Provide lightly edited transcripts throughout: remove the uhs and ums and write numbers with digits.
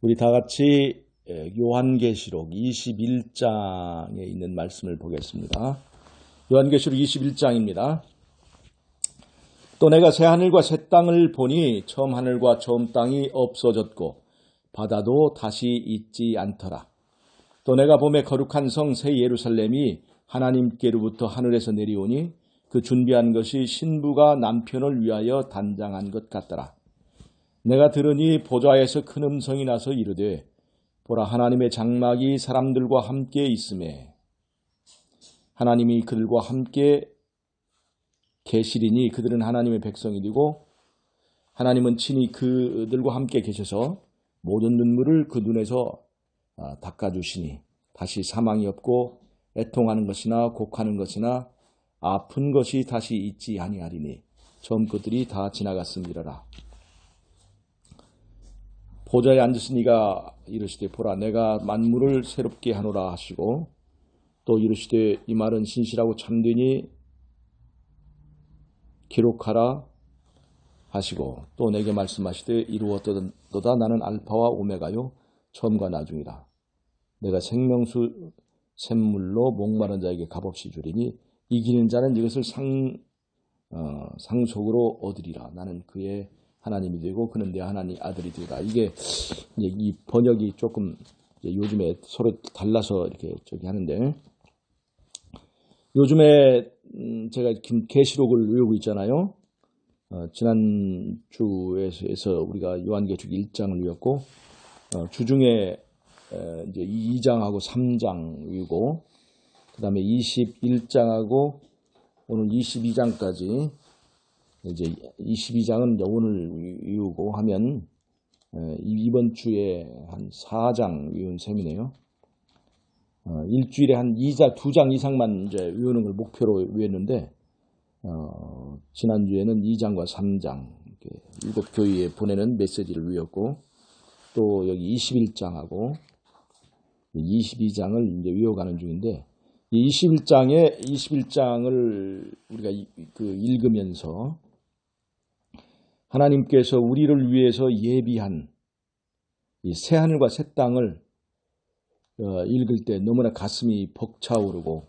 우리 다 같이 요한계시록 21장에 있는 말씀을 보겠습니다. 요한계시록 21장입니다. 또 내가 새 하늘과 새 땅을 보니 처음 하늘과 처음 땅이 없어졌고 바다도 다시 있지 않더라. 또 내가 보매 거룩한 성 새 예루살렘이 하나님께로부터 하늘에서 내려오니 그 준비한 것이 신부가 남편을 위하여 단장한 것 같더라. 내가 들으니 보좌에서 큰 음성이 나서 이르되 보라 하나님의 장막이 사람들과 함께 있음에 하나님이 그들과 함께 계시리니 그들은 하나님의 백성이 되고 하나님은 친히 그들과 함께 계셔서 모든 눈물을 그 눈에서 닦아주시니 다시 사망이 없고 애통하는 것이나 곡하는 것이나 아픈 것이 다시 있지 아니하리니 처음 것들이 다 지나갔음이라라. 보좌에 앉으신 이가 이르시되 보라 내가 만물을 새롭게 하노라 하시고 또 이르시되 이 말은 신실하고 참되니 기록하라 하시고 또 내게 말씀하시되 이루었도다 나는 알파와 오메가요 처음과 나중이라. 내가 생명수 샘물로 목마른 자에게 값없이 주리니 이기는 자는 이것을 상속으로 얻으리라. 나는 그의 하나님이 되고 그는 내 하나님 아들이 되리라. 이게 이 번역이 조금 요즘에 서로 달라서 이렇게 하는데 요즘에 제가 계시록을 외우고 있잖아요. 지난 주에서 우리가 요한계시록 1장을 외웠고 주중에 이제 2장하고 3장 외우고 그다음에 21장하고 오늘 22장까지 이제 22장은 오늘 외우고 하면 이번 주에 한 4장 외운 셈이네요. 일주일에 한 2장 이상만 이제 외우는 걸 목표로 외웠는데 지난주에는 2장과 3장 이렇게 7교회에 보내는 메시지를 외웠고 또 여기 21장하고 22장을 이제 외워가는 중인데 이 21장을 우리가 읽으면서 하나님께서 우리를 위해서 예비한 이 새 하늘과 새 땅을 읽을 때 너무나 가슴이 벅차오르고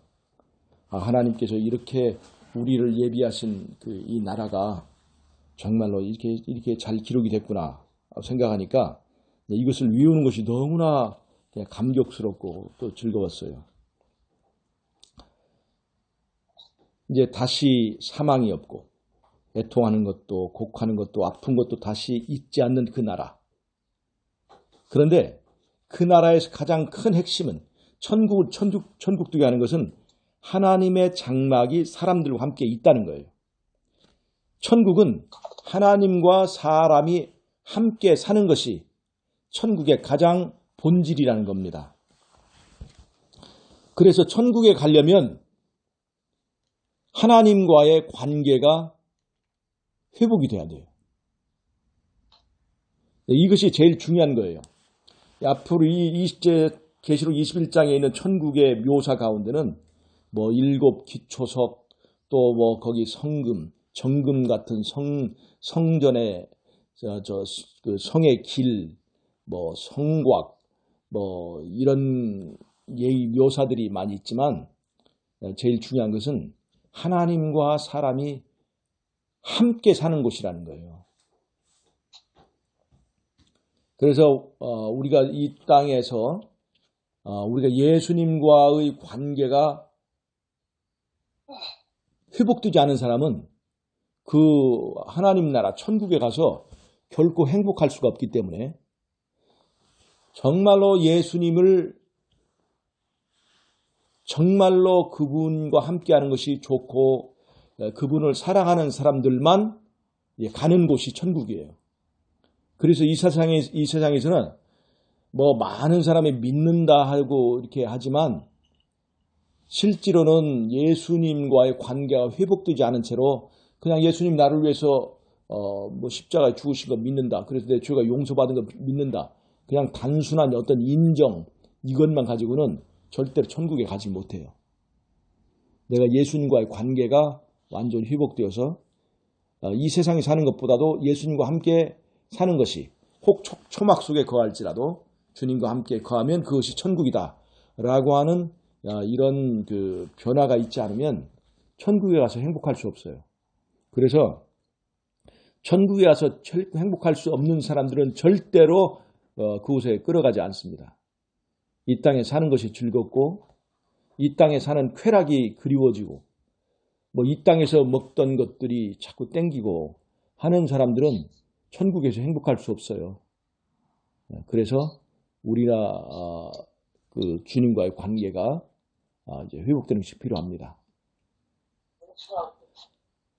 하나님께서 이렇게 우리를 예비하신 이 나라가 정말로 이렇게 잘 기록이 됐구나 생각하니까 이것을 외우는 것이 너무나 그냥 감격스럽고 또 즐거웠어요. 이제 다시 사망이 없고 애통하는 것도 곡하는 것도 아픈 것도 다시 있지 않는 그 나라. 그런데 그 나라에서 가장 큰 핵심은 천국되게 하는 것은 하나님의 장막이 사람들과 함께 있다는 거예요. 천국은 하나님과 사람이 함께 사는 것이 천국의 가장 본질이라는 겁니다. 그래서 천국에 가려면 하나님과의 관계가 회복이 돼야 돼요. 이것이 제일 중요한 거예요. 앞으로 이 계시록 21장에 있는 천국의 묘사 가운데는 뭐 7 기초석 또 거기 성금, 정금 같은 성전의 그 성의 길, 성곽 이런 예의 묘사들이 많이 있지만 제일 중요한 것은 하나님과 사람이 함께 사는 곳이라는 거예요. 그래서 우리가 이 땅에서 우리가 예수님과의 관계가 회복되지 않은 사람은 그 하나님 나라 천국에 가서 결코 행복할 수가 없기 때문에 정말로 예수님을 정말로 그분과 함께하는 것이 좋고 그분을 사랑하는 사람들만 가는 곳이 천국이에요. 그래서 이 세상에서는 많은 사람이 믿는다 하고 이렇게 하지만 실제로는 예수님과의 관계가 회복되지 않은 채로 그냥 예수님 나를 위해서 십자가에 죽으신 거 믿는다. 그래서 내 죄가 용서받은 거 믿는다. 그냥 단순한 어떤 인정 이것만 가지고는 절대로 천국에 가지 못해요. 내가 예수님과의 관계가 완전히 회복되어서 이 세상에 사는 것보다도 예수님과 함께 사는 것이 혹 초막 속에 거할지라도 주님과 함께 거하면 그것이 천국이다 라고 하는 이런 그 변화가 있지 않으면 천국에 가서 행복할 수 없어요. 그래서 천국에 가서 행복할 수 없는 사람들은 절대로 그곳에 끌어가지 않습니다. 이 땅에 사는 것이 즐겁고 이 땅에 사는 쾌락이 그리워지고 뭐 이 땅에서 먹던 것들이 자꾸 땡기고 하는 사람들은 천국에서 행복할 수 없어요. 그래서 우리나 그 주님과의 관계가 이제 회복되는 것이 필요합니다.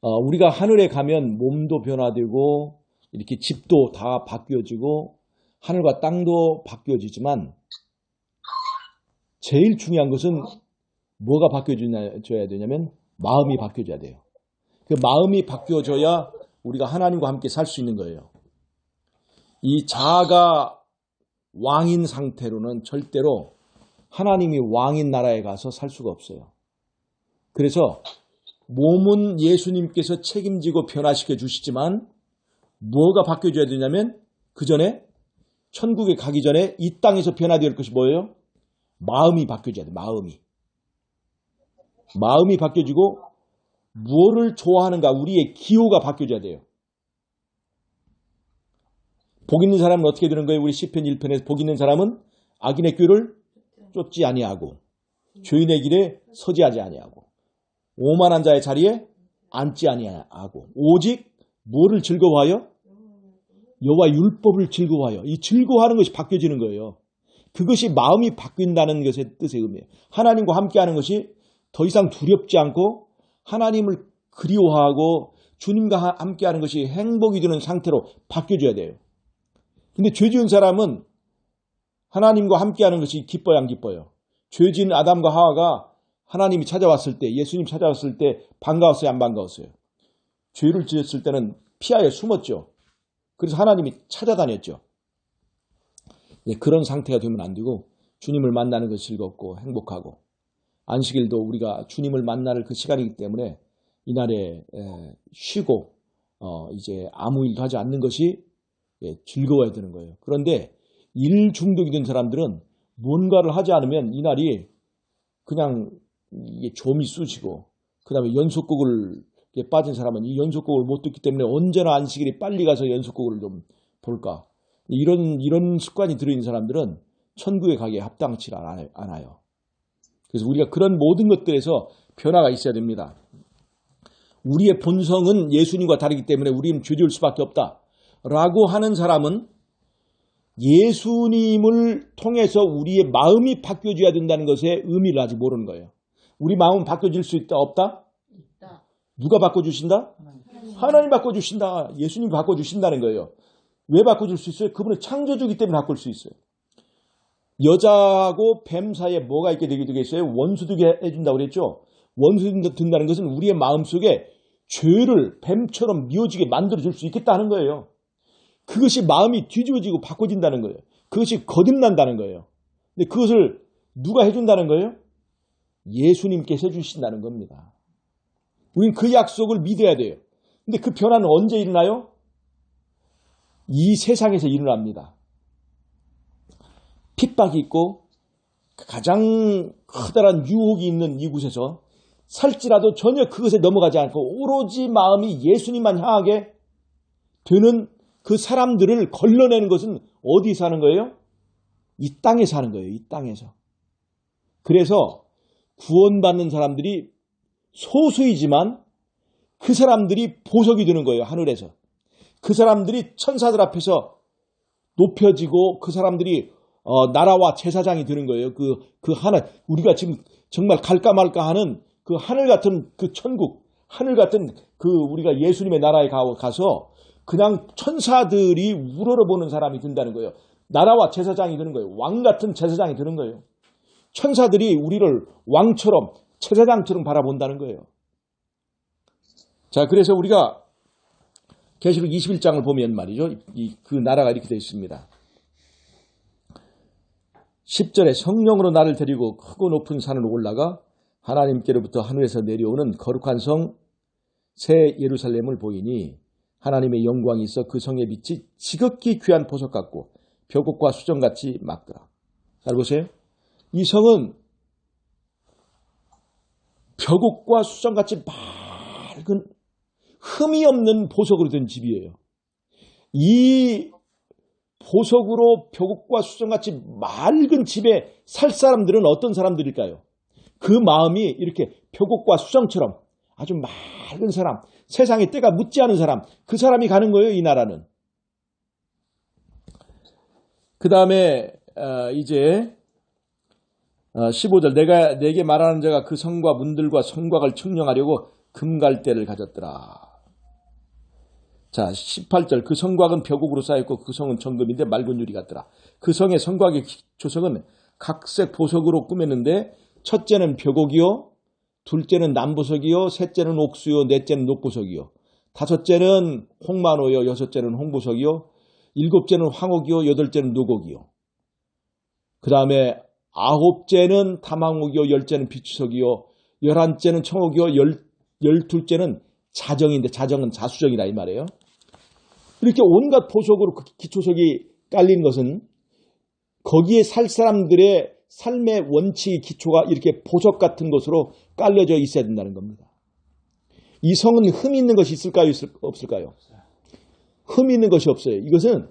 우리가 하늘에 가면 몸도 변화되고 이렇게 집도 다 바뀌어지고 하늘과 땅도 바뀌어지지만 제일 중요한 것은 뭐가 바뀌어져야 되냐면 마음이 바뀌어져야 돼요. 그 마음이 바뀌어져야 우리가 하나님과 함께 살 수 있는 거예요. 이 자아가 왕인 상태로는 절대로 하나님이 왕인 나라에 가서 살 수가 없어요. 그래서 몸은 예수님께서 책임지고 변화시켜 주시지만 뭐가 바뀌어져야 되냐면 그 전에 천국에 가기 전에 이 땅에서 변화될 것이 뭐예요? 마음이 바뀌어져야 돼요. 마음이 바뀌어지고 무엇을 좋아하는가 우리의 기호가 바뀌어져야 돼요. 복 있는 사람은 어떻게 되는 거예요? 우리 시편 1편에서 복 있는 사람은 악인의 꾀를 쫓지 아니하고 죄인의 길에 서지하지 아니하고 오만한 자의 자리에 앉지 아니하고 오직 뭐를 즐거워하여? 여호와 율법을 즐거워하여. 이 즐거워하는 것이 바뀌어지는 거예요. 그것이 마음이 바뀐다는 것의 뜻의 의미예요. 하나님과 함께하는 것이 더 이상 두렵지 않고 하나님을 그리워하고 주님과 함께하는 것이 행복이 되는 상태로 바뀌어져야 돼요. 근데 죄 지은 사람은 하나님과 함께하는 것이 기뻐요, 안 기뻐요? 죄 지은 아담과 하와가 하나님이 찾아왔을 때, 예수님 찾아왔을 때 반가웠어요, 안 반가웠어요? 죄를 지었을 때는 피하에 숨었죠. 그래서 하나님이 찾아다녔죠. 그런 상태가 되면 안 되고 주님을 만나는 것이 즐겁고 행복하고 안식일도 우리가 주님을 만날 그 시간이기 때문에 이날에 쉬고 이제 아무 일도 하지 않는 것이 즐거워야 되는 거예요. 그런데 일 중독이 된 사람들은 뭔가를 하지 않으면 이날이 그냥 이게 좀이 쑤시고 그 다음에 연속곡을 빠진 사람은 이 연속곡을 못 듣기 때문에 언제나 안식일이 빨리 가서 연속곡을 좀 볼까. 이런 습관이 들어있는 사람들은 천국에 가기에 합당치 않아요. 그래서 우리가 그런 모든 것들에서 변화가 있어야 됩니다. 우리의 본성은 예수님과 다르기 때문에 우리는 죄지을 수밖에 없다. 라고 하는 사람은 예수님을 통해서 우리의 마음이 바뀌어져야 된다는 것의 의미를 아직 모르는 거예요. 우리 마음은 바뀌어질 수 있다? 없다? 있다. 누가 바꿔주신다? 하나님 바꿔주신다. 예수님이 바꿔주신다는 거예요. 왜 바꿔줄 수 있어요? 그분은 창조주기 때문에 바꿀 수 있어요. 여자하고 뱀 사이에 뭐가 있게 되겠어요? 원수 되게 해준다고 그랬죠? 원수 든다는 것은 우리의 마음속에 죄를 뱀처럼 미워지게 만들어줄 수 있겠다는 거예요. 그것이 마음이 뒤집어지고 바꿔진다는 거예요. 그것이 거듭난다는 거예요. 근데 그것을 누가 해준다는 거예요? 예수님께서 해주신다는 겁니다. 우리는 그 약속을 믿어야 돼요. 근데 그 변화는 언제 일어나요? 이 세상에서 일어납니다. 핍박이 있고 가장 커다란 유혹이 있는 이곳에서 살지라도 전혀 그것에 넘어가지 않고 오로지 마음이 예수님만 향하게 되는 그 사람들을 걸러내는 것은 어디서 하는 거예요? 이 땅에서 하는 거예요. 이 땅에서. 그래서 구원받는 사람들이 소수이지만 그 사람들이 보석이 되는 거예요. 하늘에서. 그 사람들이 천사들 앞에서 높여지고 그 사람들이 나라와 제사장이 되는 거예요. 그 하늘, 우리가 지금 정말 갈까 말까 하는 그 하늘 같은 그 천국, 하늘 같은 그 우리가 예수님의 나라에 가서 그냥 천사들이 우러러보는 사람이 된다는 거예요. 나라와 제사장이 되는 거예요. 왕 같은 제사장이 되는 거예요. 천사들이 우리를 왕처럼 제사장처럼 바라본다는 거예요. 자, 그래서 우리가 계시록 21장을 보면 말이죠. 그 나라가 이렇게 되어 있습니다. 10절에 성령으로 나를 데리고 크고 높은 산으로 올라가 하나님께로부터 하늘에서 내려오는 거룩한 성 새 예루살렘을 보이니 하나님의 영광이 있어 그 성의 빛이 지극히 귀한 보석 같고 벽옥과 수정같이 맑더라. 잘 보세요. 이 성은 벽옥과 수정같이 맑은 흠이 없는 보석으로 된 집이에요. 이 보석으로 벽옥과 수정같이 맑은 집에 살 사람들은 어떤 사람들일까요? 그 마음이 이렇게 벽옥과 수정처럼 아주 맑은 사람, 세상에 때가 묻지 않은 사람, 그 사람이 가는 거예요, 이 나라는. 그 다음에 이제 15절 내가 내게 말하는 자가 그 성과 문들과 성곽을 청량하려고 금갈대를 가졌더라. 자, 18절 그 성곽은 벽옥으로 쌓였고 그 성은 정금인데 맑은 유리 같더라. 그 성의 성곽의 조석은 각색 보석으로 꾸몄는데 첫째는 벽옥이요, 둘째는 남보석이요, 셋째는 옥수요, 넷째는 녹보석이요, 다섯째는 홍만호요, 여섯째는 홍보석이요, 일곱째는 황옥이요, 여덟째는 노곡이요. 그 다음에 아홉째는 담황옥이요, 열째는 비추석이요, 열한째는 청옥이요, 열둘째는 자정인데 자정은 자수정이다 이 말이에요. 이렇게 온갖 보석으로 그 기초석이 깔린 것은 거기에 살 사람들의 삶의 원칙 기초가 이렇게 보석 같은 것으로 깔려져 있어야 된다는 겁니다. 이 성은 흠 있는 것이 있을까요? 없을까요? 흠 있는 것이 없어요. 이것은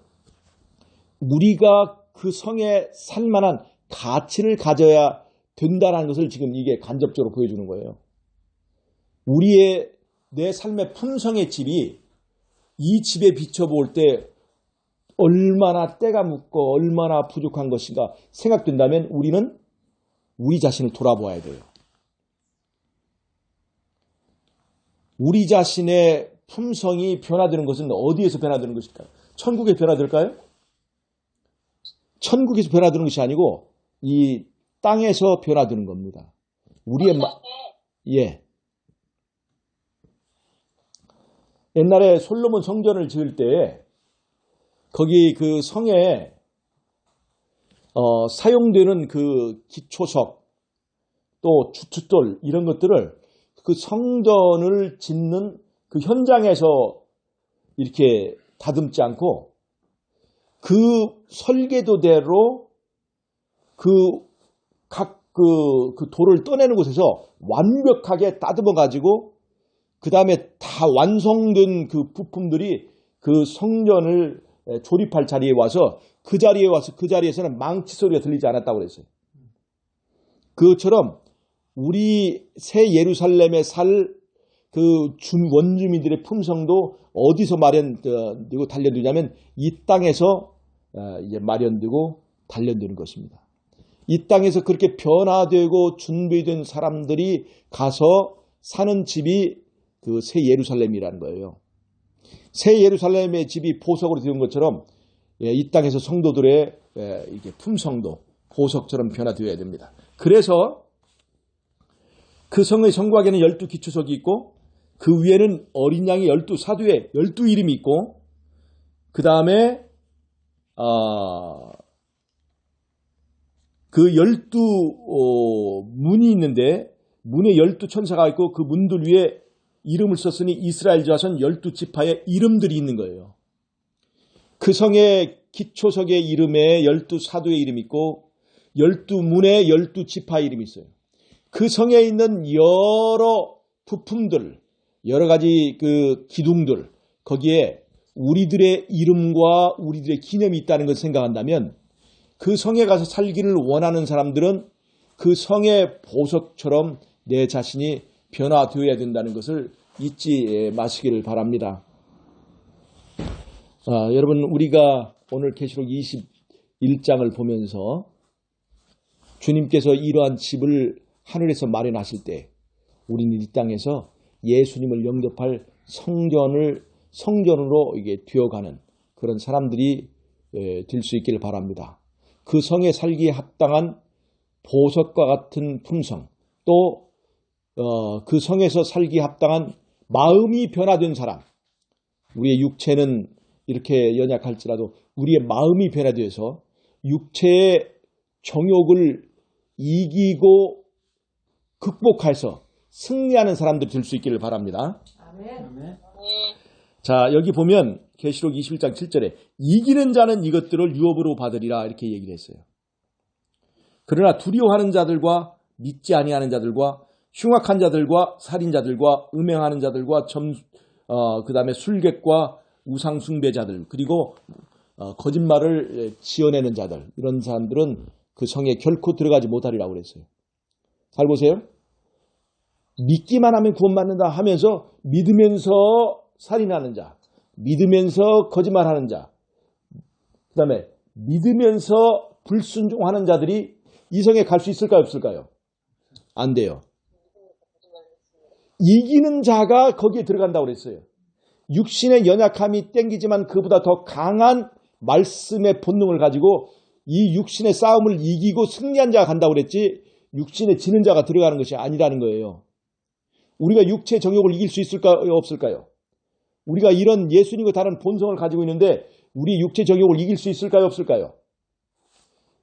우리가 그 성에 살만한 가치를 가져야 된다는 것을 지금 이게 간접적으로 보여주는 거예요. 우리의 내 삶의 품성의 집이 이 집에 비춰볼 때 얼마나 때가 묻고 얼마나 부족한 것인가 생각된다면 우리는 우리 자신을 돌아보아야 돼요. 우리 자신의 품성이 변화되는 것은 어디에서 변화되는 것일까요? 천국에 변화될까요? 천국에서 변화되는 것이 아니고 이 땅에서 변화되는 겁니다. 우리의 예. 옛날에 솔로몬 성전을 지을 때 거기 그 성에 사용되는 그 기초석 또 주춧돌 이런 것들을 그 성전을 짓는 그 현장에서 이렇게 다듬지 않고 그 설계도대로 그 돌을 떠내는 곳에서 완벽하게 다듬어 가지고 그 다음에 다 완성된 그 부품들이 그 성전을 조립할 자리에 와서 그 자리에서는 망치 소리가 들리지 않았다고 그랬어요. 그것처럼 우리 새 예루살렘에 살 그 원주민들의 품성도 어디서 마련되고 단련되냐면 이 땅에서 이제 마련되고 단련되는 것입니다. 이 땅에서 그렇게 변화되고 준비된 사람들이 가서 사는 집이 그 새 예루살렘이라는 거예요. 새 예루살렘의 집이 보석으로 되는 것처럼 이 땅에서 성도들의 이게 품성도 보석처럼 변화되어야 됩니다. 그래서 그 성의 성곽에는 12기초석이 있고 그 위에는 어린 양이 12사도의 12이름이 있고 그 다음에 그 12문이 있는데 문에 12천사가 있고 그 문들 위에 이름을 썼으니 이스라엘 자손 12지파의 이름들이 있는 거예요. 그 성의 기초석의 이름에 12사도의 이름이 있고 12문에 12지파의 이름이 있어요. 그 성에 있는 여러 부품들, 여러 가지 그 기둥들, 거기에 우리들의 이름과 우리들의 기념이 있다는 것을 생각한다면 그 성에 가서 살기를 원하는 사람들은 그 성의 보석처럼 내 자신이 변화되어야 된다는 것을 잊지 마시기를 바랍니다. 여러분 우리가 오늘 계시록 21장을 보면서 주님께서 이러한 집을 하늘에서 마련하실 때 우리는 이 땅에서 예수님을 영접할 성전으로 이게 되어가는 그런 사람들이 될 수 있기를 바랍니다. 그 성에 살기에 합당한 보석과 같은 품성, 또 그 성에서 살기에 합당한 마음이 변화된 사람, 우리의 육체는 이렇게 연약할지라도 우리의 마음이 변화되어서 육체의 정욕을 이기고 극복해서 승리하는 사람들이 될 수 있기를 바랍니다. 아멘. 자, 여기 보면 계시록 21장 7절에 이기는 자는 이것들을 유업으로 받으리라 이렇게 얘기를 했어요. 그러나 두려워하는 자들과 믿지 아니하는 자들과 흉악한 자들과 살인자들과 음행하는 자들과 그 다음에 술객과 우상숭배자들 그리고 거짓말을 지어내는 자들 이런 사람들은 그 성에 결코 들어가지 못하리라고 그랬어요. 잘 보세요. 믿기만 하면 구원받는다 하면서 믿으면서 살인하는 자, 믿으면서 거짓말하는 자, 그 다음에 믿으면서 불순종하는 자들이 이 성에 갈 수 있을까요? 없을까요? 안 돼요. 이기는 자가 거기에 들어간다고 그랬어요. 육신의 연약함이 땡기지만 그보다 더 강한 말씀의 본능을 가지고 이 육신의 싸움을 이기고 승리한 자가 간다고 그랬지 육신에 지는 자가 들어가는 것이 아니라는 거예요. 우리가 육체 정욕을 이길 수 있을까요? 없을까요? 우리가 이런 예수님과 다른 본성을 가지고 있는데 우리 육체 정욕을 이길 수 있을까요? 없을까요?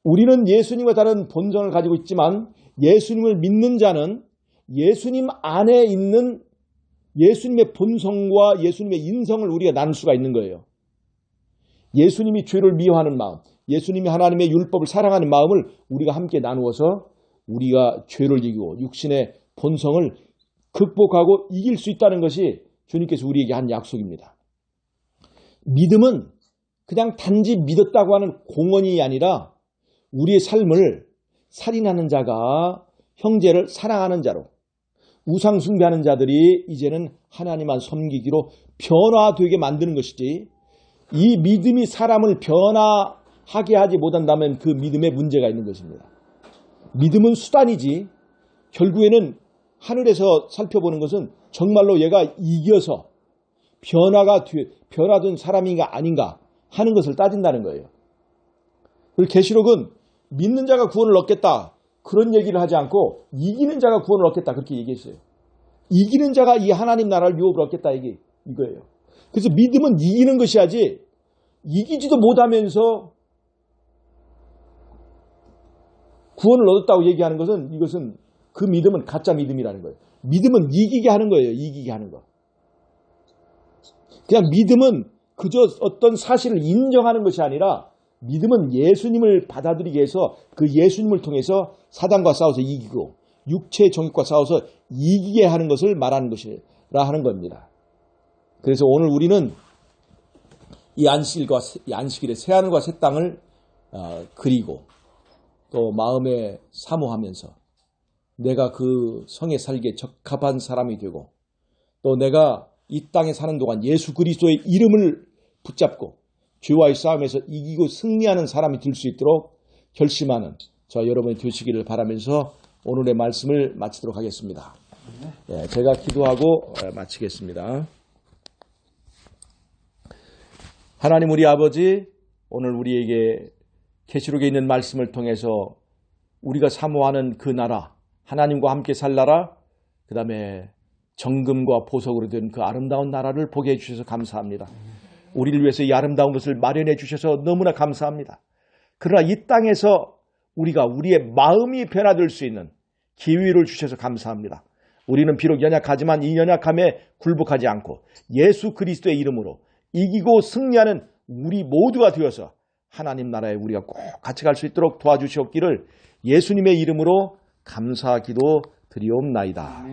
우리는 예수님과 다른 본성을 가지고 있지만 예수님을 믿는 자는 예수님 안에 있는 예수님의 본성과 예수님의 인성을 우리가 나눌 수가 있는 거예요. 예수님이 죄를 미워하는 마음, 예수님이 하나님의 율법을 사랑하는 마음을 우리가 함께 나누어서 우리가 죄를 이기고 육신의 본성을 극복하고 이길 수 있다는 것이 주님께서 우리에게 한 약속입니다. 믿음은 그냥 단지 믿었다고 하는 공언이 아니라 우리의 삶을 살인하는 자가 형제를 사랑하는 자로 우상 숭배하는 자들이 이제는 하나님만 섬기기로 변화되게 만드는 것이지 이 믿음이 사람을 변화하게 하지 못한다면 그 믿음에 문제가 있는 것입니다. 믿음은 수단이지 결국에는 하늘에서 살펴보는 것은 정말로 얘가 이겨서 변화된 사람인가 아닌가 하는 것을 따진다는 거예요. 그리고 계시록은 믿는 자가 구원을 얻겠다 그런 얘기를 하지 않고 이기는 자가 구원을 얻겠다 그렇게 얘기했어요. 이기는 자가 이 하나님 나라를 유업을 얻겠다 이거예요. 그래서 믿음은 이기는 것이야지 이기지도 못하면서 구원을 얻었다고 얘기하는 것은 이것은 그 믿음은 가짜 믿음이라는 거예요. 믿음은 이기게 하는 거예요. 이기게 하는 거. 그냥 믿음은 그저 어떤 사실을 인정하는 것이 아니라 믿음은 예수님을 받아들이기 위해서 그 예수님을 통해서 사단과 싸워서 이기고 육체의 정욕과 싸워서 이기게 하는 것을 말하는 것이라 하는 겁니다. 그래서 오늘 우리는 이 안식일에 새하늘과 새 땅을 그리고 또 마음에 사모하면서 내가 그 성에 살기에 적합한 사람이 되고 또 내가 이 땅에 사는 동안 예수 그리스도의 이름을 붙잡고 죄와의 싸움에서 이기고 승리하는 사람이 될 수 있도록 결심하는 저 여러분이 되시기를 바라면서 오늘의 말씀을 마치도록 하겠습니다. 제가 기도하고 마치겠습니다. 하나님 우리 아버지 오늘 우리에게 계시록에 있는 말씀을 통해서 우리가 사모하는 그 나라 하나님과 함께 살 나라 그 다음에 정금과 보석으로 된 그 아름다운 나라를 보게 해주셔서 감사합니다. 우리를 위해서 이 아름다운 것을 마련해 주셔서 너무나 감사합니다. 그러나 이 땅에서 우리가 우리의 마음이 변화될 수 있는 기회를 주셔서 감사합니다. 우리는 비록 연약하지만 이 연약함에 굴복하지 않고 예수 그리스도의 이름으로 이기고 승리하는 우리 모두가 되어서 하나님 나라에 우리가 꼭 같이 갈 수 있도록 도와주시옵기를 예수님의 이름으로 감사 기도 드리옵나이다.